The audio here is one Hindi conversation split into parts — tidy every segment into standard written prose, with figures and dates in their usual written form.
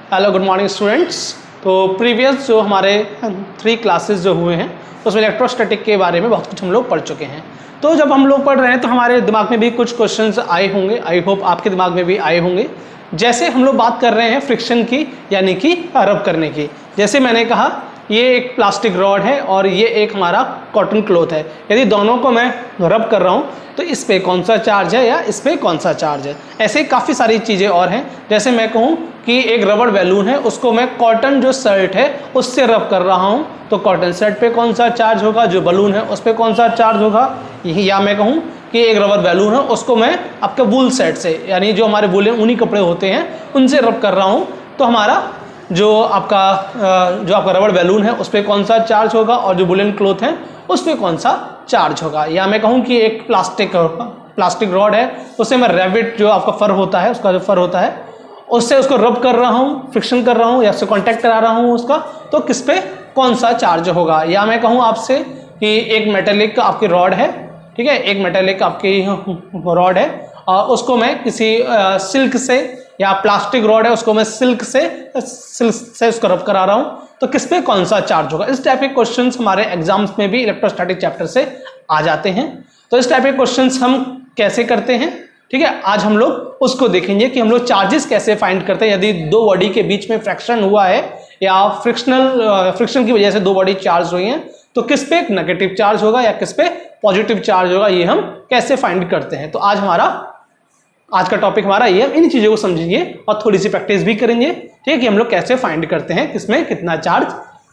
Hello good morning students. तो प्रीवियस जो हमारे 3 क्लासेस जो हुए हैं उसमें इलेक्ट्रोस्टैटिक के बारे में बहुत कुछ हम लोग पढ़ चुके हैं। तो जब हम लोग पढ़ रहे हैं तो हमारे दिमाग में भी कुछ क्वेश्चंस आए होंगे, आई होप आपके दिमाग में भी आए होंगे। जैसे हम लोग बात कर रहे हैं फ्रिक्शन की, यानी कि रब करने की। जैसे मैंने कहा ये एक प्लास्टिक रॉड है और ये एक हमारा कॉटन क्लॉथ है। यदि दोनों को मैं रब कर रहा हूँ तो इस पे कौन सा चार्ज है या इस पे कौन सा चार्ज है। ऐसे काफ़ी सारी चीज़ें और हैं। जैसे मैं कहूँ कि एक रबड़ बैलून है, उसको मैं कॉटन जो शर्ट है उससे रब कर रहा हूँ, तो कॉटन शर्ट पे कौन सा चार्ज होगा, जो बलून है उस पर कौन सा चार्ज होगा। या मैं कहूँ कि एक रबर बैलून है, उसको मैं आपके वूल सेट से, यानी जो हमारे वूलन ऊनी कपड़े होते हैं उनसे रब कर रहा हूँ, तो हमारा जो आपका रबर बैलून है उस पर कौन सा चार्ज होगा और जो वूलन क्लॉथ है उस पर कौन सा चार्ज होगा। या मैं कहूँ कि एक प्लास्टिक रॉड है, उससे मैं रैबिट जो आपका फर होता है, उसका जो फर होता है उससे उसको रब कर रहा हूँ, फ्रिक्शन कर रहा हूँ या उससे कांटेक्ट करा रहा हूँ उसका, तो किस पे कौन सा चार्ज होगा। या मैं कहूँ आपसे कि एक मेटेलिक आपकी रॉड है, ठीक है, एक मेटेलिक आपकी रॉड है और उसको मैं किसी सिल्क से, या प्लास्टिक रॉड है उसको मैं सिल्क से उसको रब करा रहा हूँ, तो किस पे कौन सा चार्ज होगा। इस टाइप के क्वेश्चंस हमारे एग्जाम्स में भी इलेक्ट्रोस्टैटिक चैप्टर से आ जाते हैं। तो इस टाइप के क्वेश्चंस हम कैसे करते हैं, ठीक है, आज हम लोग उसको देखेंगे कि हम लोग चार्जेस कैसे फाइंड करते हैं। यदि दो बॉडी के बीच में फ्रैक्शन हुआ है या फ्रिक्शन की वजह से दो बॉडी चार्ज हुई हैं, तो किस पे नेगेटिव चार्ज होगा या किस पे पॉजिटिव चार्ज होगा, ये हम कैसे फाइंड करते हैं। तो आज का टॉपिक हमारा ये, इन चीजों को समझेंगे और थोड़ी सी प्रैक्टिस भी करेंगे, ठीक है, कि हम लोग कैसे फाइंड करते हैं किसमें कितना चार्ज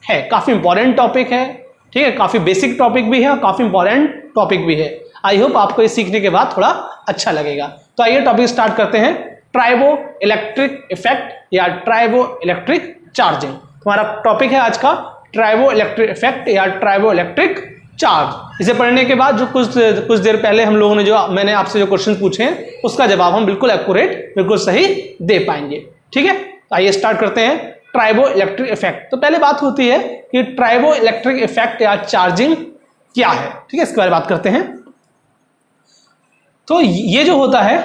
है। काफी इंपॉर्टेंट टॉपिक है, ठीक है, काफी बेसिक टॉपिक भी है और काफी इंपॉर्टेंट टॉपिक भी है। आई होप आपको ये सीखने के बाद थोड़ा अच्छा लगेगा। तो आइए टॉपिक स्टार्ट करते हैं। ट्राइबो इलेक्ट्रिक इफेक्ट या ट्राइबो इलेक्ट्रिक चार्जिंग हमारा टॉपिक है आज का, ट्राइबो इलेक्ट्रिक इफेक्ट या ट्राइबो इलेक्ट्रिक चार्ज। इसे पढ़ने के बाद जो कुछ देर पहले हम लोगों ने मैंने आपसे जो क्वेश्चन पूछे हैं उसका जवाब हम बिल्कुल एक्यूरेट, बिल्कुल सही दे पाएंगे, ठीक है। तो आइए स्टार्ट करते हैं ट्राइबो इलेक्ट्रिक इफेक्ट। तो पहले बात होती है कि ट्राइबो इलेक्ट्रिक इफेक्ट या चार्जिंग क्या है, ठीक है, इसके बारे में बात करते हैं। तो ये जो होता है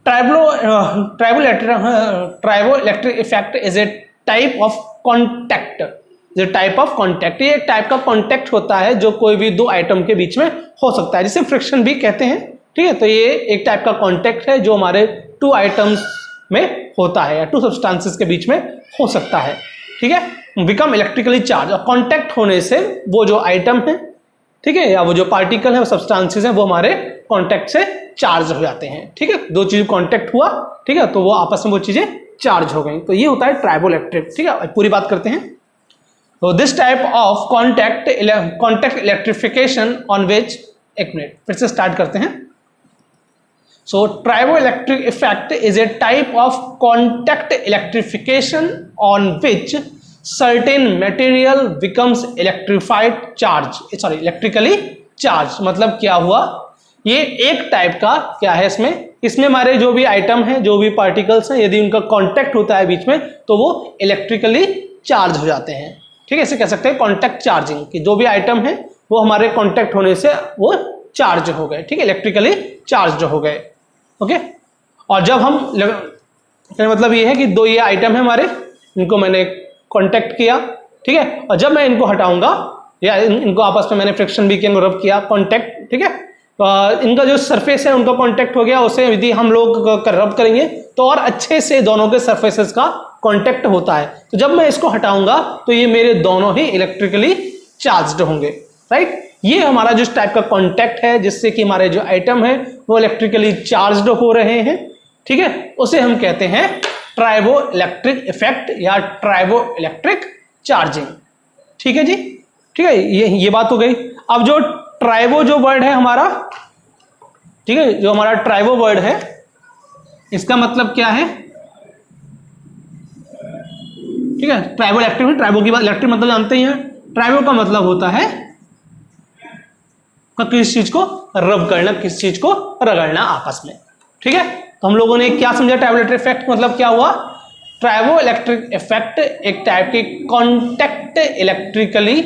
tribo electric effect is a type of contact. ये टाइप ऑफ कॉन्टैक्ट, ये एक टाइप का कॉन्टैक्ट होता है जो कोई भी दो आइटम के बीच में हो सकता है, जिसे फ्रिक्शन भी कहते हैं, ठीक है। तो ये एक टाइप का कॉन्टैक्ट है जो हमारे टू आइटम्स में होता है या टू सब्सटेंसेस के बीच में हो सकता है, ठीक है। बिकम इलेक्ट्रिकली चार्ज, और कॉन्टैक्ट होने से वो जो आइटम है, ठीक है, या वो जो पार्टिकल है, वो सब्सटेंसेस हैं, वो हमारे कॉन्टैक्ट से चार्ज हो जाते हैं, ठीक है। दो चीज कॉन्टैक्ट हुआ, ठीक है, तो वो आपस में वो चीजें चार्ज हो गई, तो ये होता है ट्राइबो इलेक्ट्रिक, ठीक है। पूरी बात करते हैं। तो this type of contact electrification on which, एक मिनट फिर से स्टार्ट करते हैं। So triboelectric effect is a type of contact electrification on which certain material becomes electrified charge, sorry electrically charge. मतलब क्या हुआ, ये एक टाइप का क्या है, इसमें हमारे जो भी आइटम है, जो भी पार्टिकल्स हैं, यदि उनका कांटेक्ट होता है बीच में तो वो इलेक्ट्रिकली चार्ज हो जाते हैं, ठीक है। इसे कह सकते हैं कांटेक्ट चार्जिंग, कि जो भी आइटम है वो हमारे कांटेक्ट होने से वो चार्ज हो गए, ठीक है, इलेक्ट्रिकली चार्ज हो गए, ओके। और जब हम मतलब ये है कि दो ये आइटम है हमारे, इनको मैंने कांटेक्ट किया, ठीक है, और जब मैं इनको हटाऊंगा या इनको आपस में मैंने फ्रिक्शन भी किया, इनको रब किया, कांटेक्ट, ठीक है, इनका जो सरफेस है उनका कांटेक्ट हो गया, उसे यदि हम लोग रब करेंगे तो और अच्छे से दोनों के सरफेसेस का कांटेक्ट होता है। तो जब मैं इसको हटाऊंगा तो ये मेरे दोनों ही इलेक्ट्रिकली चार्ज्ड होंगे, राइट। ये हमारा जिस टाइप का कांटेक्ट है जिससे कि हमारे जो आइटम है वो इलेक्ट्रिकली चार्ज्ड हो रहे हैं, ठीक है, उसे हम कहते हैं ट्राइबो इलेक्ट्रिक इफेक्ट या ट्राइबो इलेक्ट्रिक चार्जिंग, ठीक है जी, ठीक है। ये बात हो गई। अब जो ट्राइबो जो वर्ड है हमारा, ठीक है, जो हमारा ट्राइबो वर्ड है इसका मतलब क्या है, ठीक है। ट्राइबो इलेक्ट्रिक, ट्राइबो की बात, इलेक्ट्रिक मतलब जानते ही हैं, ट्राइबो का मतलब होता है किसी चीज को रब करना, किसी चीज को रगड़ना आपस में, ठीक है। तो हम लोगों ने क्या समझा ट्राइबो इलेक्ट्रिक इफेक्ट मतलब क्या हुआ, ट्राइबो इलेक्ट्रिक इफेक्ट एक टाइप की कॉन्टैक्ट, इलेक्ट्रिकली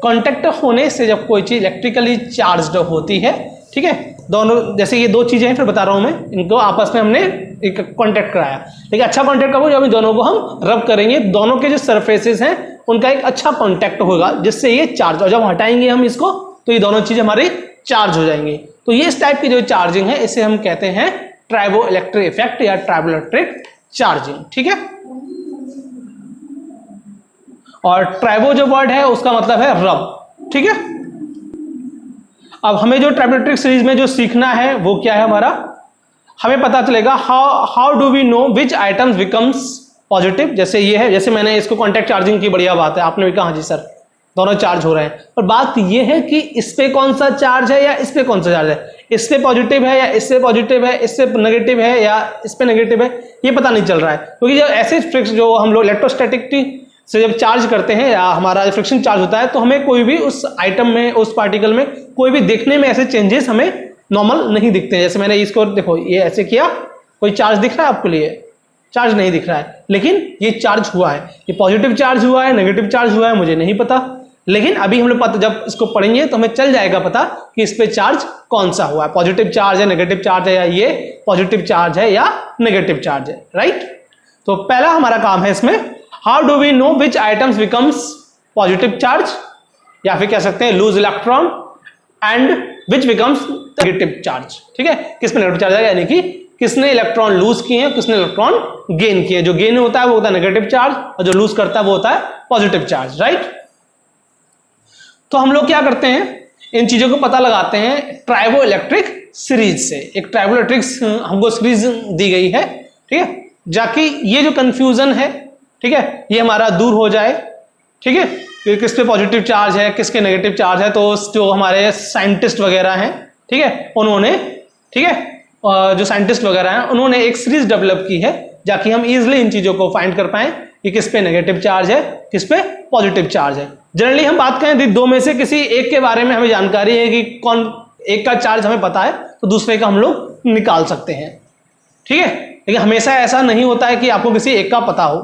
कॉन्टैक्ट होने से जब कोई चीज इलेक्ट्रिकली चार्ज्ड होती है, ठीक है, दोनों, जैसे ये दो चीजें हैं, फिर बता रहा हूं मैं, इनको आपस में हमने एक कांटेक्ट कराया। लेकिन अच्छा कांटेक्ट कब होगा, जब इन दोनों को हम रब करेंगे, दोनों के जो सरफेसेस हैं उनका एक अच्छा कांटेक्ट होगा, जिससे ये चार्ज, और जब हटाएंगे हम इसको तो ये दोनों चीजें हमारी चार्ज हो जाएंगी। तो ये इस टाइप की जो चार्जिंग है इसे हम कहते हैं ट्राइबो इलेक्ट्रिक इफेक्ट या ट्राइबो इलेक्ट्रिक चार्जिंग। ठीक है, और ट्राइबो जो वर्ड है उसका मतलब है रब। ठीक है, अब हमें जो ट्राइबो इलेक्ट्रिक सीरीज में जो सीखना है वो क्या है हमारा, हमें पता चलेगा how do we know which items becomes positive. जैसे ये है, जैसे मैंने इसको कॉन्टैक्ट चार्जिंग की, बढ़िया बात है, आपने भी कहा जी सर दोनों चार्ज हो रहे हैं, पर बात ये है कि इस पे कौन सा चार्ज है या इस पे कौन सा चार्ज है, इस पे पॉजिटिव है या इससे पॉजिटिव है, इससे नेगेटिव है या इस पे नेगेटिव है, ये पता नहीं चल रहा है। क्योंकि जब ऐसे फ्रिक्शन, जो हम लोग इलेक्ट्रोस्टैटिक से जब चार्ज करते हैं या हमारा फ्रिक्शन चार्ज होता है, तो हमें कोई भी उस आइटम में, उस पार्टिकल में कोई भी देखने में ऐसे चेंजेस हमें नॉर्मल नहीं दिखते हैं। जैसे मैंने इसको देखो, ये ऐसे किया, कोई चार्ज दिख रहा है आपके लिए? चार्ज नहीं दिख रहा है, लेकिन ये चार्ज हुआ है। ये पॉजिटिव चार्ज हुआ है, नेगेटिव चार्ज हुआ है, मुझे नहीं पता, लेकिन अभी हम लोग पता, जब इसको पढ़ेंगे तो हमें चल जाएगा पता कि इस पे चार्ज कौन सा हुआ है, पॉजिटिव चार्ज है, नेगेटिव चार्ज है, या ये पॉजिटिव चार्ज है या नेगेटिव चार्ज है। राइट, तो पहला हमारा काम है इसमें, how do we know which items becomes positive charge, या फिर कह सकते हैं lose electron, and which becomes negative charge. ठीक है, किसमें नेगेटिव चार्ज है, यानी कि किसने इलेक्ट्रॉन लूज किए हैं, किसने इलेक्ट्रॉन गेन किए। जो गेन होता है वो होता है नेगेटिव चार्ज, और जो लूज करता है वो होता है पॉजिटिव चार्ज। राइट, तो हम लोग क्या करते हैं, इन चीजों को पता लगाते हैं ट्राइबो इलेक्ट्रिक सीरीज से। एक ट्राइबो इलेक्ट्रिक हमको सीरीज दी गई है, ठीक है, जाकि ये जो कंफ्यूजन है, ठीक है, ये हमारा दूर हो जाए। ठीक है, कि किस पे पॉजिटिव चार्ज है, किसके नेगेटिव चार्ज है। तो जो हमारे साइंटिस्ट वगैरह हैं, ठीक है, उन्होंने, ठीक है, जो साइंटिस्ट वगैरह हैं उन्होंने एक सीरीज डेवलप की है, जाकि हम इजिली इन चीजों को फाइंड कर पाए कि किस पे नेगेटिव चार्ज है, किस पे पॉजिटिव चार्ज है। जनरली हम बात करें दो में से किसी एक के बारे में हमें जानकारी है कि कौन एक का चार्ज हमें पता है, तो दूसरे का हम लोग निकाल सकते हैं। ठीक है, लेकिन हमेशा ऐसा नहीं होता है कि आपको किसी एक का पता हो।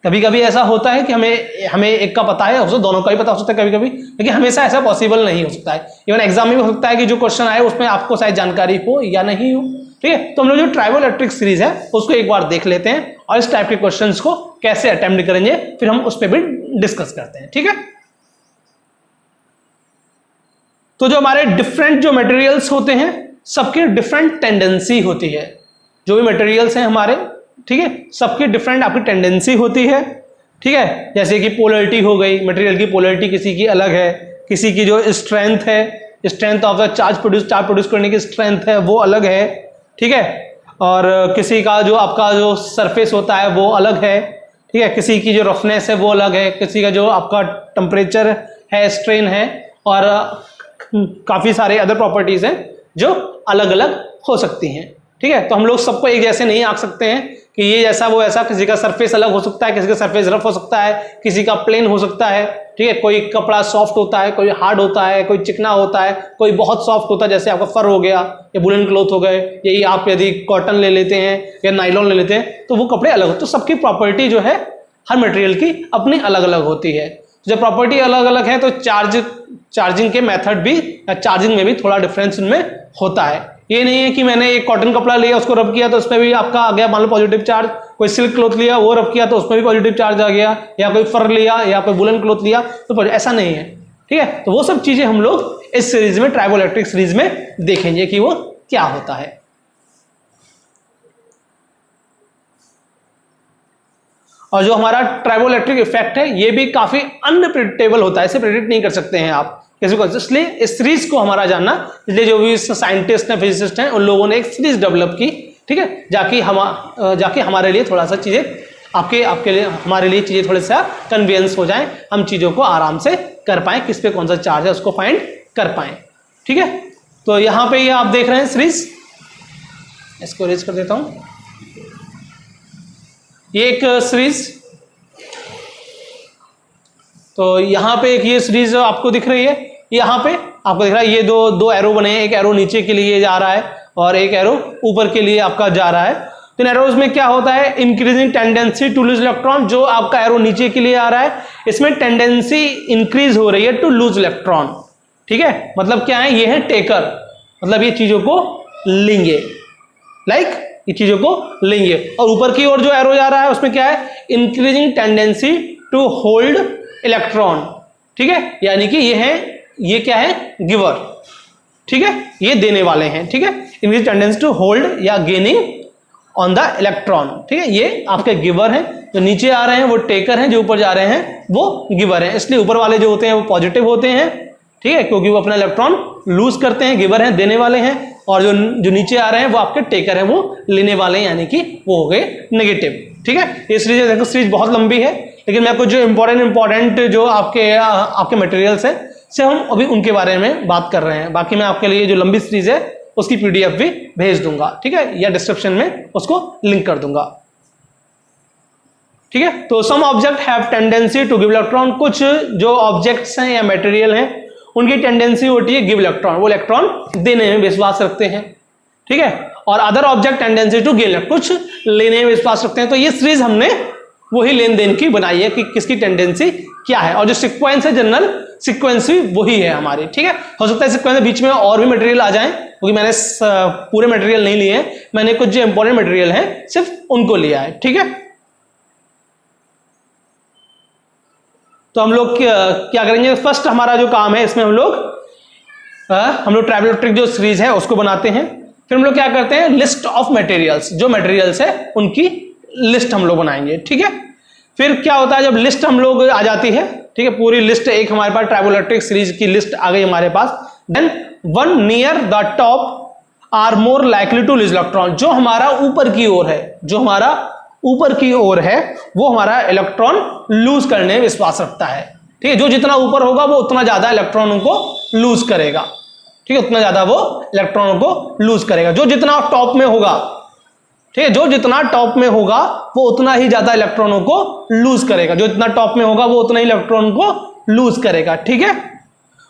कभी कभी ऐसा होता है कि हमें एक का पता है, उसको दोनों का ही पता हो सकता है कभी कभी, लेकिन हमेशा ऐसा पॉसिबल नहीं हो सकता है। इवन एग्जाम में भी हो सकता है कि जो क्वेश्चन आए उसमें आपको शायद जानकारी हो या नहीं हो। ठीक है, तो हम लोग जो ट्राइबो इलेक्ट्रिक सीरीज है उसको एक बार देख लेते हैं, और इस टाइप के क्वेश्चंस को कैसे अटेम्प्ट करेंगे फिर हम उस पर भी डिस्कस करते हैं। ठीक है, तो जो हमारे डिफरेंट जो मटेरियल्स होते हैं सबके डिफरेंट टेंडेंसी होती है। जो भी मटेरियल्स हैं हमारे, ठीक है, सबकी डिफरेंट आपकी टेंडेंसी होती है। ठीक है, जैसे कि पोलरिटी हो गई, मटेरियल की पोलरिटी किसी की अलग है, किसी की जो स्ट्रेंथ है, strength of the charge produce करने की स्ट्रेंथ है वो अलग है। ठीक है, और किसी का जो आपका जो सरफेस होता है वो अलग है। ठीक है, किसी की जो रफनेस है वो अलग है, किसी का जो आपका टेम्परेचर है, स्ट्रेन है, और काफी सारे अदर प्रॉपर्टीज हैं जो अलग अलग हो सकती हैं। ठीक है, तो हम लोग सबको एक जैसे नहीं आंक सकते हैं कि ये जैसा वो ऐसा। किसी का सरफेस अलग हो सकता है, किसी का सरफेस रफ हो सकता है, किसी का प्लेन हो सकता है। ठीक है, कोई कपड़ा सॉफ्ट होता है, कोई हार्ड होता है, कोई चिकना होता है, कोई बहुत सॉफ्ट होता है, जैसे आपका फर हो गया या वुलन क्लॉथ हो गए। यही आप यदि कॉटन ले लेते हैं या नाइलॉन ले लेते हैं तो वो कपड़े अलग होते हैं। तो सबकी प्रॉपर्टी जो है हर मटेरियल की अपनी अलग अलग होती है। जब प्रॉपर्टी अलग अलग है तो चार्जिंग के मेथड भी या चार्जिंग में भी थोड़ा डिफरेंस उनमें होता है। ये नहीं है कि मैंने एक कॉटन कपड़ा लिया उसको रब किया तो उसमें भी आपका आ गया मान लो पॉजिटिव चार्ज, कोई सिल्क क्लॉथ लिया वो रब किया तो उसमें भी पॉजिटिव चार्ज आ गया, या कोई फर लिया या कोई वुलन क्लॉथ लिया तो ऐसा नहीं है। ठीक है, तो वो सब चीजें हम लोग इस सीरीज में, ट्राइबो इलेक्ट्रिक सीरीज में देखेंगे कि वो क्या होता है। और जो हमारा ट्राइबो इलेक्ट्रिक इफेक्ट है ये भी काफी अनप्रेडिक्टेबल होता है, इसे प्रेडिक्ट नहीं कर सकते हैं आप किसी को। इसलिए इस सीरीज को हमारा जानना, इसलिए जो भी साइंटिस्ट हैं, फिजिसिस्ट हैं, उन लोगों ने एक सीरीज डेवलप की। ठीक है, जाके हमारे लिए थोड़ा सा चीजें आपके लिए, हमारे लिए चीजें थोड़ा सा कन्वीनियंस हो जाए, हम चीजों को आराम से कर पाए, किस पे कौन सा चार्ज है उसको फाइंड कर पाए। ठीक है, तो यहां पे ये आप देख रहे हैं सीरीज, इसको रेज कर देता हूं। ये एक सीरीज, तो यहां पे एक ये सीरीज आपको दिख रही है, यहां पे आपको दिख रहा है ये दो एरो बने हैं, एक एरो नीचे के लिए जा रहा है और एक एरो ऊपर के लिए आपका जा रहा है। तो इन एरोज में क्या होता है, increasing tendency to lose electron. जो आपका एरो नीचे के लिए आ रहा है इसमें टेंडेंसी इंक्रीज हो रही है टू लूज इलेक्ट्रॉन। ठीक है, मतलब क्या है, ये है टेकर, मतलब ये चीजों को लेंगे, ये चीजों को लेंगे। और ऊपर की ओर जो एरो जा रहा है उसमें क्या है, increasing tendency to hold electron, ठीक है, यानी कि ये क्या है, गिवर, ठीक है, ये देने वाले हैं, ठीक है, इंक्रीजिंग टेंडेंसी टू होल्ड या गेनिंग ऑन द इलेक्ट्रॉन, ठीक है, ये आपके गिवर हैं। जो नीचे आ रहे हैं वो टेकर हैं, जो ऊपर जा रहे हैं वो गिवर हैं, इसलिए ऊपर वाले जो होते हैं वो पॉजिटिव होते हैं, ठीक है, क्योंकि वो अपना इलेक्ट्रॉन लूज करते हैं, गिवर हैं, देने वाले हैं, और जो नीचे आ रहे हैं वो आपके टेकर हैं, वो लेने वाले हैं, यानी कि वो हो गए नेगेटिव, ठीक है। ये सीरीज देखो, सीरीज बहुत लंबी है, लेकिन मैं कुछ जो इंपॉर्टेंट जो आपके मटेरियल्स हैं से हम अभी उनके बारे में बात कर रहे हैं। बाकी मैं आपके लिए जो लंबी सीरीज है उसकी पीडीएफ भी भेज दूंगा, ठीक है, या डिस्क्रिप्शन में उसको लिंक कर दूंगा, ठीक है। तो some object have tendency to give electron, कुछ जो ऑब्जेक्ट्स हैं या मटेरियल हैं उनकी टेंडेंसी होती है गिव इलेक्ट्रॉन, वो इलेक्ट्रॉन देने में विश्वास रखते हैं, ठीक है, और other object tendency to gain, कुछ लेने में विश्वास रखते हैं। तो ये सीरीज हमने वही लेन देन की बनाई है कि किसकी टेंडेंसी क्या है, और जो सीक्वेंस है जनरल सीक्वेंस भी वही है हमारी, ठीक है। हो सकता है सीक्वेंस के बीच में और भी मटेरियल आ जाएं, क्योंकि मैंने पूरे मटेरियल नहीं लिए हैं, मैंने कुछ जो इंपॉर्टेंट मटेरियल है सिर्फ उनको लिया है, ठीक है। तो हम लोग क्या करेंगे, फर्स्ट हमारा जो काम है इसमें हम लोग ट्राइबल इलेक्ट्रिक जो सीरीज है उसको बनाते हैं। फिर हम लोग क्या करते हैं, लिस्ट ऑफ मटेरियल्स, जो मटेरियल्स है उनकी लिस्ट हम लोग बनाएंगे, ठीक है। फिर क्या होता है, जब लिस्ट हम लोग आ जाती है, ठीक है, पूरी लिस्ट एक हमारे पास ट्राइबल इलेक्ट्रिक सीरीज की लिस्ट आ गई हमारे पास, then one near the top are more likely to lose electron, जो हमारा ऊपर की ओर है, जो हमारा ऊपर की ओर है वो हमारा इलेक्ट्रॉन लूज करने में विश्वास रखता है, ठीक है। जो जितना ऊपर होगा वो उतना ज्यादा इलेक्ट्रॉनों को लूज करेगा, ठीक है, उतना ज्यादा वो इलेक्ट्रॉनों को लूज करेगा। जो जितना टॉप में होगा, ठीक है, जो जितना टॉप में होगा वो उतना ही ज्यादा इलेक्ट्रॉनों को लूज करेगा, जो जितना टॉप में होगा वो उतना ही इलेक्ट्रॉन को लूज करेगा, ठीक है।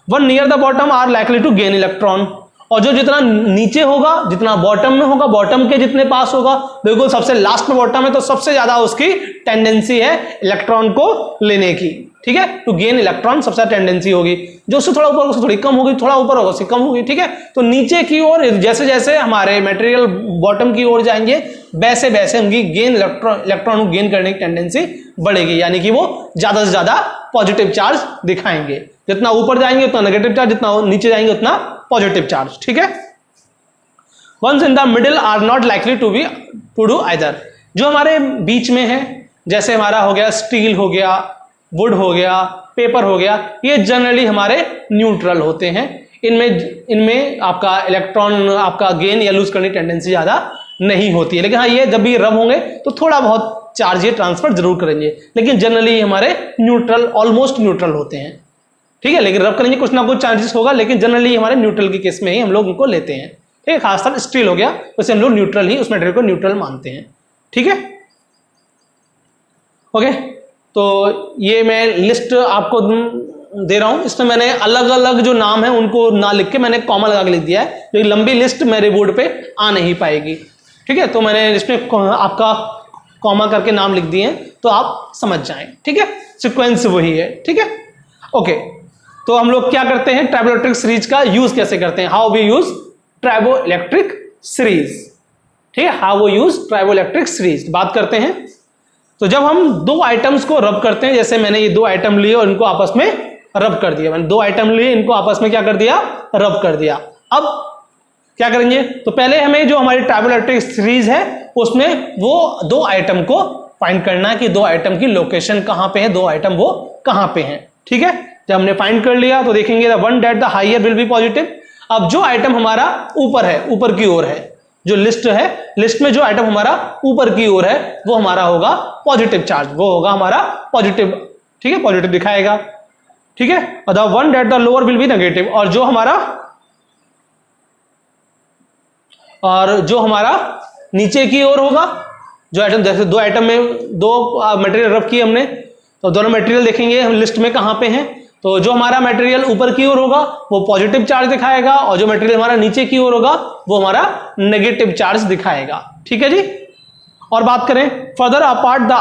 One near the bottom are likely to gain electron, और जो जितना नीचे होगा, जितना बॉटम में होगा, बॉटम के जितने पास होगा, बिल्कुल सबसे लास्ट में बॉटम है तो सबसे ज्यादा उसकी टेंडेंसी है इलेक्ट्रॉन को लेने की, ठीक है, टू गेन इलेक्ट्रॉन सबसे ज्यादा टेंडेंसी होगी। जो उससे थोड़ा ऊपर उससे थोड़ी कम होगी, थोड़ा ऊपर होगा उससे कम होगी, ठीक है। तो नीचे की ओर जैसे जैसे हमारे मटेरियल बॉटम की ओर जाएंगे वैसे वैसे उनकी इलेक्ट्रॉन को गेन करने की टेंडेंसी बढ़ेगी, यानी कि वो ज्यादा से ज्यादा पॉजिटिव चार्ज दिखाएंगे। जितना ऊपर जाएंगे उतना नेगेटिव चार्ज, जितना नीचे जाएंगे उतना पॉजिटिव चार्ज, ठीक है। Ones in the middle are not likely to do either, जो हमारे बीच में है, जैसे हमारा हो गया स्टील हो गया, वुड हो गया, पेपर हो गया, ये जनरली हमारे न्यूट्रल होते हैं। इनमें आपका इलेक्ट्रॉन आपका गेन या लूज करने की टेंडेंसी ज्यादा नहीं होती है, लेकिन हाँ ये जब भी रब होंगे तो थोड़ा बहुत चार्ज ये ट्रांसफर जरूर करेंगे, लेकिन जनरली हमारे न्यूट्रल, ऑलमोस्ट न्यूट्रल होते हैं, ठीक है। लेकिन रब करेंगे कुछ ना कुछ चार्जेस होगा, लेकिन जनरली हमारे न्यूट्रल के केस में ही हम लोग इनको लेते हैं, ठीक है। खासकर स्टील हो गया वैसे हम लोग न्यूट्रल ही, उस मटेरियल को न्यूट्रल मानते हैं, ठीक है। ओके, तो ये मैं लिस्ट आपको दे रहा हूं, इसमें मैंने अलग अलग जो नाम है उनको ना लिख के मैंने कॉमा लगा के लिख दिया है, जो लंबी लिस्ट मेरे बोर्ड पे आ नहीं पाएगी, ठीक है। तो मैंने इसमें आपका कॉमा करके नाम लिख दिए हैं तो आप समझ जाएं, ठीक है। सीक्वेंस वही है, ठीक है। ओके, तो हम लोग क्या करते हैं, ट्राइबल इलेक्ट्रिक सीरीज का यूज कैसे करते हैं, how we use tribal electric series, ठीक है, how we use tribal electric series बात करते हैं। तो जब हम दो आइटम्स को रब करते हैं, जैसे मैंने ये दो आइटम लिए और इनको आपस में रब कर दिया, मैंने दो आइटम लिए, इनको आपस में क्या कर दिया, रब कर दिया। अब क्या करेंगे, तो पहले हमें जो हमारी ट्राइबल इलेक्ट्रिक सीरीज है उसमें वो दो आइटम को फाइंड करना है कि दो आइटम की लोकेशन कहां पे है, दो आइटम वो कहां पे हैं, ठीक है। जब हमने फाइंड कर लिया तो देखेंगे the one that the higher will be positive. अब जो आइटम हमारा ऊपर है, ऊपर की ओर है, जो लिस्ट है, लिस्ट में जो आइटम हमारा ऊपर की ओर है वो हमारा होगा पॉजिटिव चार्ज, वो होगा हमारा पॉजिटिव, ठीक है, पॉजिटिव दिखाएगा, ठीक है। The one that the lower will be negative, और जो हमारा नीचे की ओर होगा, जो आइटम, जैसे दो आइटम में दो मटेरियल रब किए हमने, तो दोनों मटेरियल देखेंगे हम लिस्ट में कहां पे हैं, तो जो हमारा मटेरियल ऊपर की ओर होगा वो पॉजिटिव चार्ज दिखाएगा, और जो मटेरियल हमारा नीचे की ओर होगा वो हमारा नेगेटिव चार्ज दिखाएगा, ठीक है जी। और बात करें further apart the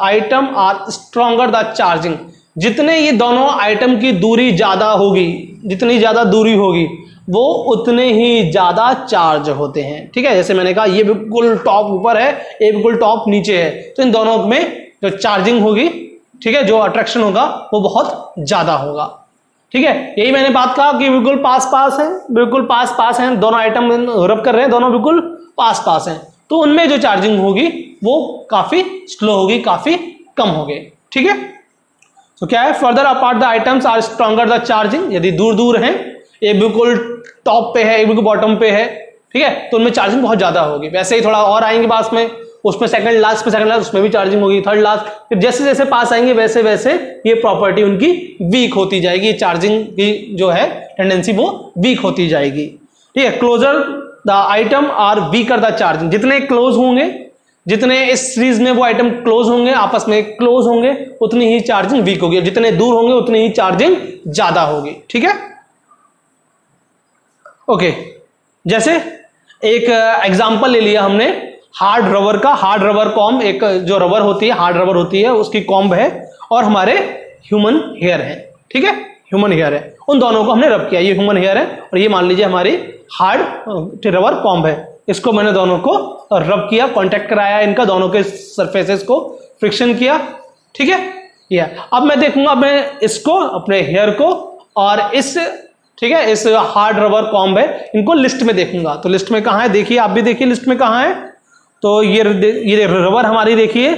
item are stronger the charging, जितने ये दोनों आइटम की दूरी ज्यादा होगी, जितनी ज्यादा दूरी होगी वो उतने ही ज्यादा चार्ज होते हैं। ठीक है, जैसे मैंने कहा ये बिल्कुल टॉप ऊपर है, ये बिल्कुल टॉप नीचे है, तो इन दोनों में जो चार्जिंग होगी, ठीक है, जो अट्रैक्शन होगा वो बहुत ज्यादा होगा। ठीक है, यही मैंने बात कहा कि बिल्कुल पास पास है, बिल्कुल पास पास हैं दोनों आइटम, रब कर रहे हैं, दोनों बिल्कुल पास पास हैं, तो उनमें जो चार्जिंग होगी वो काफी स्लो होगी, काफी कम होगी। ठीक है, तो क्या है, further apart the items are stronger the charging, यदि दूर दूर हैं, ये बिल्कुल टॉप पे है, ये बिल्कुल बॉटम पे है, ठीक है, तो उनमें चार्जिंग बहुत ज्यादा होगी। वैसे ही थोड़ा और आएंगे पास में, उसमें सेकंड लास्ट पे सेकंड लास्ट, उसमें भी चार्जिंग होगी, थर्ड लास्ट, फिर जैसे जैसे पास आएंगे वैसे वैसे ये प्रॉपर्टी उनकी वीक होती जाएगी, चार्जिंग की जो है टेंडेंसी वो वीक होती जाएगी। ठीक है, closer the item are weaker the charging, जितने क्लोज होंगे, जितने इस सीरीज में वो आइटम क्लोज होंगे, आपस में क्लोज होंगे, उतनी ही चार्जिंग वीक होगी, जितने दूर होंगे उतनी ही चार्जिंग ज्यादा होगी। ठीक है, ओके, जैसे एक एग्जांपल ले लिया हमने हार्ड रबर का, हार्ड रबर कॉम्ब, एक जो रबर होती है, हार्ड रबर होती है, उसकी कॉम्ब है, और हमारे ह्यूमन हेयर है। ठीक है, ह्यूमन हेयर है, उन दोनों को हमने रब किया, ये ह्यूमन हेयर है और ये मान लीजिए हमारी हार्ड रबर कॉम्ब है, इसको मैंने दोनों को रब किया, कांटेक्ट कराया, इनका दोनों के सरफेसेस को फ्रिक्शन किया। ठीक है, ये अब मैं देखूंगा, मैं इसको अपने हेयर को और इस, ठीक है, इस हार्ड रबर कॉम्ब है, इनको लिस्ट में देखूंगा। तो लिस्ट में कहां है, देखिए आप भी देखिए लिस्ट में कहां है, तो ये रबर हमारी देखिए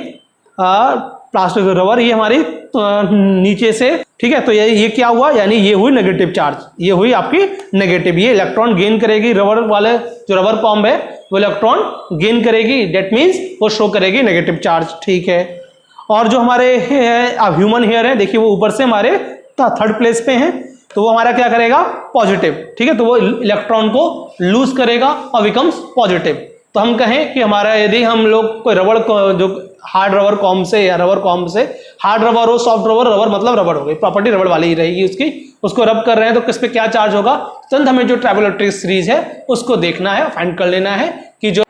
प्लास्टिक रबर, ये हमारी नीचे से, ठीक है, तो ये क्या हुआ, यानी ये हुई नेगेटिव चार्ज, ये हुई आपकी नेगेटिव, ये इलेक्ट्रॉन गेन करेगी, रबर वाले जो रबर कॉम्ब है वो इलेक्ट्रॉन गेन करेगी, दैट मींस वो शो करेगी नेगेटिव चार्ज। ठीक है, और जो हमारे ह्यूमन हेयर है, देखिए वो ऊपर से हमारे थर्ड प्लेस पे हैं, तो वो हमारा क्या करेगा, पॉजिटिव। ठीक है, तो वो इलेक्ट्रॉन को लूज करेगा और बिकम्स पॉजिटिव। तो हम कहें कि हमारा, यदि हम लोग कोई रबर जो हार्ड रबर कॉम्ब से या रबर कॉम्ब से, हार्ड रबर हो, सॉफ्ट रबर, रबर मतलब रबर हो गई, प्रॉपर्टी रबर वाली ही रहेगी उसकी, उसको रब कर रहे हैं तो किस पे क्या चार्ज होगा, तुरंत हमें जो ट्राइबोइलेक्ट्रिक सीरीज है उसको देखना है, फाइंड कर लेना है कि जो,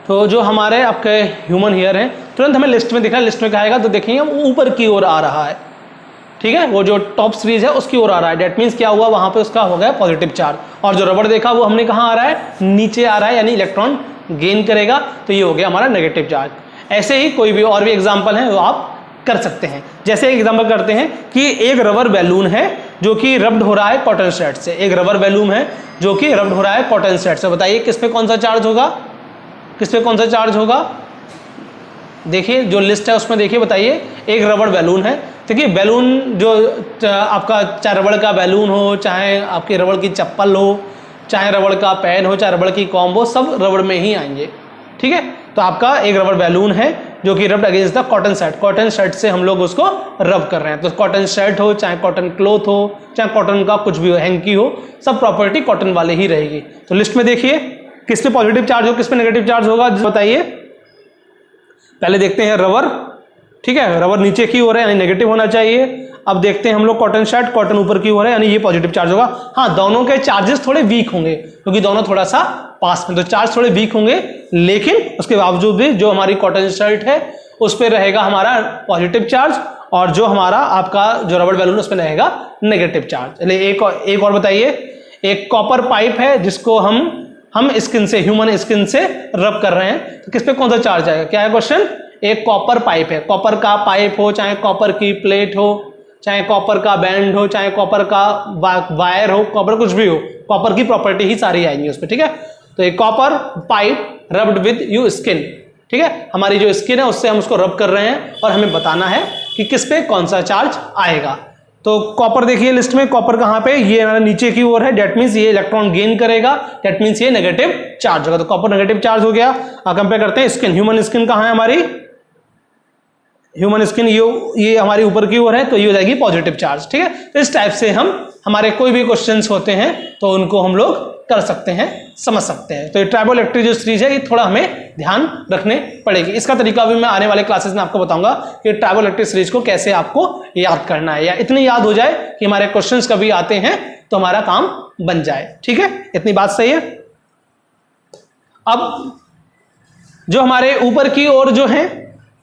तो जो हमारे आपके ह्यूमन हेयर है, तुरंत हमें लिस्ट में दिखा, लिस्ट में कहा आएगा, तो देखेंगे ऊपर की ओर आ रहा है। ठीक है, वो जो टॉप सीरीज है उसकी ओर आ रहा है, डेट मीन्स क्या हुआ, वहां पे उसका हो गया पॉजिटिव चार्ज, और जो रबर देखा वो हमने कहाँ आ रहा है, नीचे आ रहा है, यानी इलेक्ट्रॉन गेन करेगा, तो ये हो गया हमारा नेगेटिव चार्ज। ऐसे ही कोई भी और भी एग्जाम्पल है वो आप कर सकते हैं। जैसे एग्जाम्पल करते हैं कि एक रबर बैलून है जो कि रब्ड हो रहा है कॉटन थ्रेड से, एक रबर बैलून है जो कि रब्ड हो रहा है कॉटन थ्रेड से, बताइए किस पे कौन सा चार्ज होगा, किस पे कौन सा चार्ज होगा, देखिए जो लिस्ट है उसमें देखिए, बताइए, एक रबर बैलून है, देखिए बैलून जो आपका, चाहे रबड़ का बैलून हो, चाहे आपकी रबड़ की चप्पल हो, चाहे रबड़ का पेन हो, चाहे रबड़ की कॉम्ब हो, सब रबड़ में ही आएंगे। ठीक है, तो आपका एक रबर बैलून है जो कि rubbed against the cotton shirt, cotton shirt से हम लोग उसको रब कर रहे हैं, तो कॉटन शर्ट हो, चाहे कॉटन क्लोथ हो, चाहे कॉटन का कुछ भी हो, हैंकी हो, सब प्रॉपर्टी कॉटन वाले ही रहेगी। तो लिस्ट में देखिए किस पे पॉजिटिव चार्ज हो, किस पे नेगेटिव चार्ज होगा, बताइए। पहले देखते हैं रबर, ठीक है, रबर नीचे की ओर है यानी नेगेटिव होना चाहिए। अब देखते हैं हम लोग कॉटन शर्ट, कॉटन ऊपर की ओर है यानी ये पॉजिटिव चार्ज होगा। हाँ, दोनों के चार्जेस थोड़े वीक होंगे क्योंकि दोनों थोड़ा सा पास में, तो चार्ज थोड़े वीक होंगे, लेकिन उसके बावजूद भी जो हमारी कॉटन शर्ट है उस पर रहेगा हमारा पॉजिटिव चार्ज, और जो हमारा आपका जो रबर बैलून उस पर रहेगा नेगेटिव चार्ज। चलिए एक और बताइए, एक कॉपर पाइप है जिसको हम स्किन से, ह्यूमन स्किन से रब कर रहे हैं, तो किस पे कौन सा चार्ज आएगा, क्या है क्वेश्चन, एक कॉपर पाइप है, कॉपर का पाइप हो, चाहे कॉपर की प्लेट हो, चाहे कॉपर का बैंड हो, चाहे कॉपर का वायर हो, कॉपर कुछ भी हो, कॉपर की प्रॉपर्टी ही सारी आएंगी उस पर। ठीक है, तो एक copper pipe rubbed with you skin, ठीक है, हमारी जो स्किन है उससे हम उसको रब कर रहे हैं और हमें बताना है कि किस पे कौन सा चार्ज आएगा। तो कॉपर देखिए लिस्ट में, कॉपर कहाँ पे, ये हमारा नीचे की ओर है, डेट मीन्स ये इलेक्ट्रॉन गेन करेगा, डेट मीन्स ये नेगेटिव चार्ज होगा, तो कॉपर नेगेटिव चार्ज हो गया। कंपेयर करते हैं स्किन, ह्यूमन स्किन कहाँ है हमारी, ह्यूमन स्किन ये हमारी ऊपर की ओर है, तो ये हो जाएगी पॉजिटिव चार्ज। ठीक है, तो इस टाइप से हम हमारे कोई भी क्वेश्चंस होते हैं तो उनको हम लोग कर सकते हैं, समझ सकते हैं। तो ये ट्राइबोइलेक्ट्रिक जो सीरीज है ये थोड़ा हमें ध्यान रखने पड़ेगी, इसका तरीका भी मैं आने वाले क्लासेस में आपको बताऊंगा कि ट्राइबोइलेक्ट्रिक सीरीज को कैसे आपको याद करना है, या इतनी याद हो जाए कि हमारे क्वेश्चंस कभी आते हैं तो हमारा काम बन जाए। ठीक है, इतनी बात सही है। अब जो हमारे ऊपर की ओर जो है,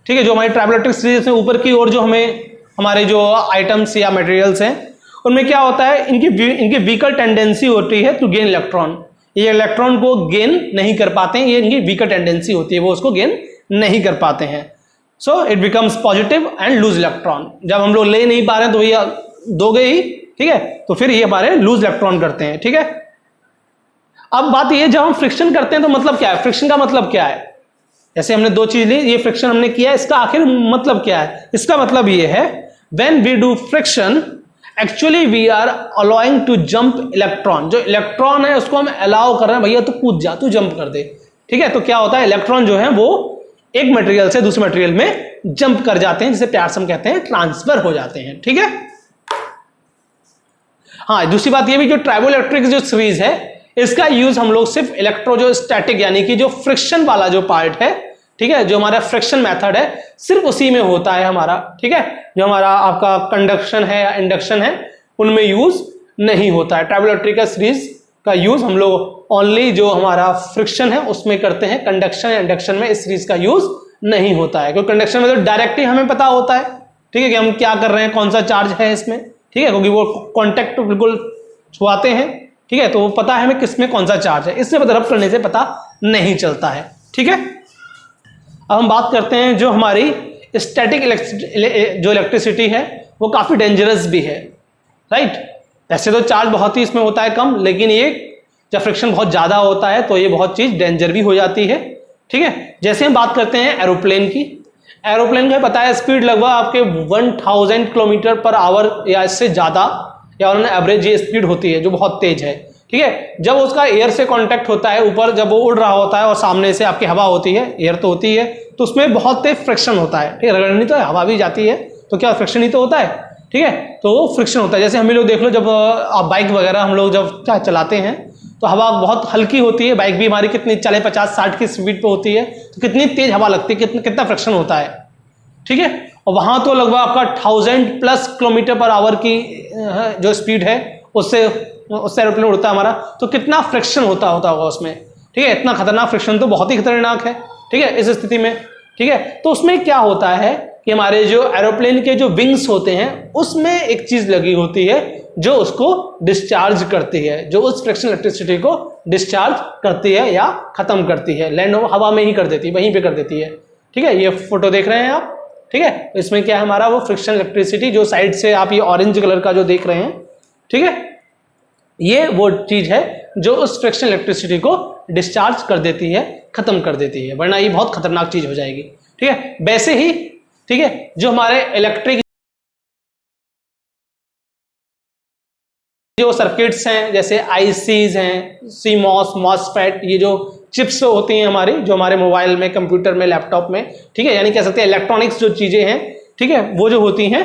ठीक है, जो हमारी ट्राइबोइलेक्ट्रिक सीरीज में ऊपर की ओर जो हमें हमारे जो आइटम्स या मटेरियल्स हैं उनमें क्या होता है, इनकी वीकर टेंडेंसी होती है टू गेन इलेक्ट्रॉन। ये इलेक्ट्रॉन को गेन नहीं कर पाते हैं, ये इनकी वीकर टेंडेंसी होती है, वो उसको गेन नहीं कर पाते हैं। So it becomes positive and loose electron. जब हम लोग ले नहीं पा रहे हैं तो भैया दोगे ही, ठीक है, तो फिर ये हमारे लूज इलेक्ट्रॉन करते हैं, ठीक है। अब बात ये, जब हम फ्रिक्शन करते हैं तो मतलब क्या है, फ्रिक्शन का मतलब क्या है, जैसे हमने दो चीज ली, ये फ्रिक्शन हमने किया, इसका आखिर मतलब क्या है, इसका मतलब ये है when we do friction actually we are allowing to jump electron. जो इलेक्ट्रॉन है उसको हम अलाउ कर रहे हैं, भैया तू कूद जा, तू जंप कर दे, ठीक है। तो क्या होता है, इलेक्ट्रॉन जो है वो एक मटेरियल से दूसरे मटेरियल में जंप कर जाते हैं, जिसे प्यार से हम कहते हैं ट्रांसफर हो जाते हैं, ठीक है। हाँ, दूसरी बात ये भी, जो ट्राइबोइलेक्ट्रिक जो सीरीज है इसका यूज हम लोग सिर्फ जो स्टैटिक यानी कि जो फ्रिक्शन वाला जो पार्ट है, ठीक है, जो हमारा फ्रिक्शन मेथड है सिर्फ उसी में होता है हमारा, ठीक है। जो हमारा आपका कंडक्शन है या इंडक्शन है उनमें यूज नहीं होता है। ट्राइबोइलेक्ट्रिक सीरीज का यूज हम लोग ओनली जो हमारा फ्रिक्शन है उसमें करते हैं, कंडक्शन या इंडक्शन में इस सीरीज का यूज नहीं होता है, क्योंकि कंडक्शन में तो डायरेक्टली हमें पता होता है, ठीक है, कि हम क्या कर रहे हैं, कौन सा चार्ज है इसमें, ठीक है, क्योंकि वो कॉन्टेक्ट बिल्कुल छुआते हैं, ठीक है, तो वो पता है हमें किसमें कौन सा चार्ज है, इससे रब करने से पता नहीं चलता है, ठीक है। अब हम बात करते हैं जो हमारी स्टैटिक जो इलेक्ट्रिसिटी है वो काफी डेंजरस भी है, राइट। वैसे तो चार्ज बहुत ही इसमें होता है कम, लेकिन ये जब फ्रिक्शन बहुत ज्यादा होता है तो ये बहुत चीज डेंजर भी हो जाती है, ठीक है। जैसे हम बात करते हैं एरोप्लेन की, एरोप्लेन का पता है स्पीड लगभग आपके 1000 किलोमीटर पर आवर या इससे ज्यादा, या उन्होंने एवरेज ये स्पीड होती है जो बहुत तेज है, ठीक है। जब उसका एयर से कांटेक्ट होता है ऊपर, जब वो उड़ रहा होता है और सामने से आपकी हवा होती है, एयर तो होती है, तो उसमें बहुत तेज फ्रिक्शन होता है, ठीक है। रगड़नी तो हवा भी जाती है तो क्या फ्रिक्शन ही तो होता है, ठीक है, तो वो फ्रिक्शन होता है। जैसे हम लोग देख लो, जब आप बाइक वगैरह हम लोग जब चलाते हैं तो हवा बहुत हल्की होती है, बाइक भी हमारी कितनी 40-50-60 की स्पीड पे होती है, तो कितनी तेज हवा लगती है, कितना फ्रिक्शन होता है, ठीक है। और वहां तो लगभग आपका 1000+ किलोमीटर पर आवर की जो स्पीड है उससे एरोप्लेन उड़ता है हमारा, तो कितना फ्रिक्शन होता होगा उसमें, ठीक है। इतना खतरनाक फ्रिक्शन तो बहुत ही खतरनाक है, ठीक है, इस स्थिति में, ठीक है। तो उसमें क्या होता है कि हमारे जो एरोप्लेन के जो विंग्स होते हैं उसमें एक चीज लगी होती है जो उसको डिस्चार्ज करती है, जो उस फ्रिक्शन इलेक्ट्रिसिटी को डिस्चार्ज करती है या खत्म करती है, लैंड हवा में ही कर देती है, वहीं पे कर देती है, ठीक है। ये फोटो देख रहे हैं आप, ठीक है, इसमें क्या है हमारा वो फ्रिक्शन इलेक्ट्रिसिटी, जो साइड से आप ये ऑरेंज कलर का जो देख रहे हैं, ठीक है, ये वो चीज है जो उस फ्रिक्शन इलेक्ट्रिसिटी को डिस्चार्ज कर देती है, खत्म कर देती है, वरना ये बहुत खतरनाक चीज हो जाएगी, ठीक है। वैसे ही, ठीक है, जो हमारे इलेक्ट्रिक जो सर्किट्स हैं, जैसे आईसीज हैं, सीमॉस, मॉसफेट, ये जो चिप्स होती हैं हमारी, जो हमारे मोबाइल में, कंप्यूटर में, लैपटॉप में, ठीक है, यानी कह सकते हैं इलेक्ट्रॉनिक्स जो चीजें हैं, ठीक है, वो जो होती हैं,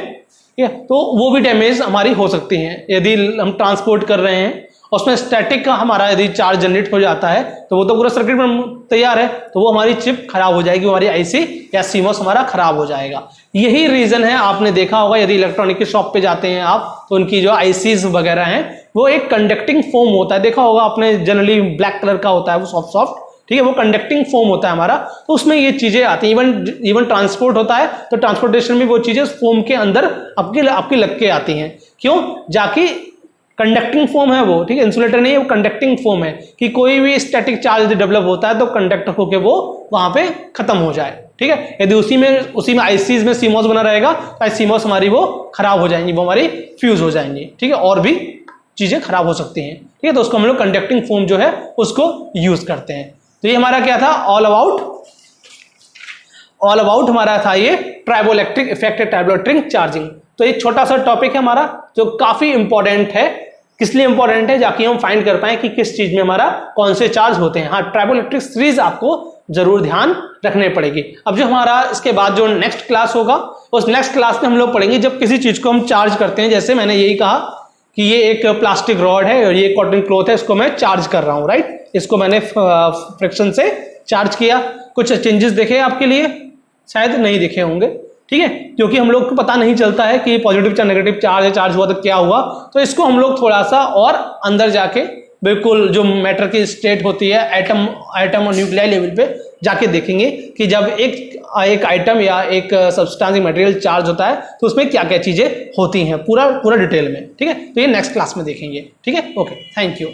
ठीक है, तो वो भी डैमेज हमारी हो सकती हैं यदि हम ट्रांसपोर्ट कर रहे हैं, उसमें स्टैटिक का हमारा यदि चार्ज जनरेट हो जाता है तो वो तो पूरा सर्किट तैयार है, तो वो हमारी चिप खराब हो जाएगी, हमारी आईसी या सीमॉस हमारा खराब हो जाएगा। यही रीजन है, आपने देखा होगा यदि इलेक्ट्रॉनिक की शॉप पे जाते हैं आप, तो उनकी जो आईसीज वगैरह हैं वो एक कंडक्टिंग फोम होता है, देखा होगा आपने, जनरली ब्लैक कलर का होता है वो सॉफ्ट सॉफ्ट, ठीक है, वो कंडक्टिंग फोम होता है हमारा, तो उसमें ये चीजें आती हैं। इवन ट्रांसपोर्ट होता है तो ट्रांसपोर्टेशन में वो चीजें फोम के अंदर आपकी लग के आती हैं, क्यों, जाके कंडक्टिंग फोम है वो, ठीक है, इंसुलेटर नहीं है, वो कंडक्टिंग फोम है, कि कोई भी स्टैटिक चार्ज यदि डेवलप होता है तो कंडक्ट होकर वो वहां पे खत्म हो जाए, ठीक है। यदि उसी में आईसीज में सीमॉस बना रहेगा तो सीमॉस हमारी वो खराब हो जाएंगी, वो हमारी फ्यूज हो जाएंगी, ठीक है, और भी चीजें खराब हो सकती हैं, ठीक है। तो उसको हम लोग कंडक्टिंग फोम जो है उसको यूज करते हैं। तो ये हमारा क्या था, ऑल अबाउट हमारा था ये ट्राइबोइलेक्ट्रिक इफेक्ट, ट्राइबोइलेक्ट्रिक चार्जिंग। तो एक छोटा सा टॉपिक है हमारा जो काफी इंपॉर्टेंट है, किस लिए इंपॉर्टेंट है, जाके हम फाइंड कर पाए कि किस चीज में हमारा कौन से चार्ज होते हैं। हाँ, ट्राइबोइलेक्ट्रिक सीरीज आपको जरूर ध्यान रखने पड़ेगी। अब जो हमारा इसके बाद जो नेक्स्ट क्लास होगा, उस नेक्स्ट क्लास में हम लोग पढ़ेंगे जब किसी चीज को हम चार्ज करते हैं, जैसे मैंने यही कहा कि ये एक प्लास्टिक रॉड है और ये कॉटन क्लॉथ है, इसको मैं चार्ज कर रहा हूं, राइट, इसको मैंने फ्रिक्शन से चार्ज किया, कुछ चेंजेस देखे आपके लिए, शायद नहीं दिखे होंगे, ठीक है, क्योंकि हम लोग को पता नहीं चलता है कि पॉजिटिव या नेगेटिव चार्ज है, चार्ज हुआ तो क्या हुआ, तो इसको हम लोग थोड़ा सा और अंदर जाके बिल्कुल जो मैटर की स्टेट होती है एटम और न्यूक्लियाई लेवल पे जाके देखेंगे कि जब एक आइटम या एक सब्सटेंस मटेरियल चार्ज होता है तो उसमें क्या क्या चीज़ें होती हैं पूरा डिटेल में। ठीक है, तो ये नेक्स्ट क्लास में देखेंगे। ठीक है, ओके, थैंक यू।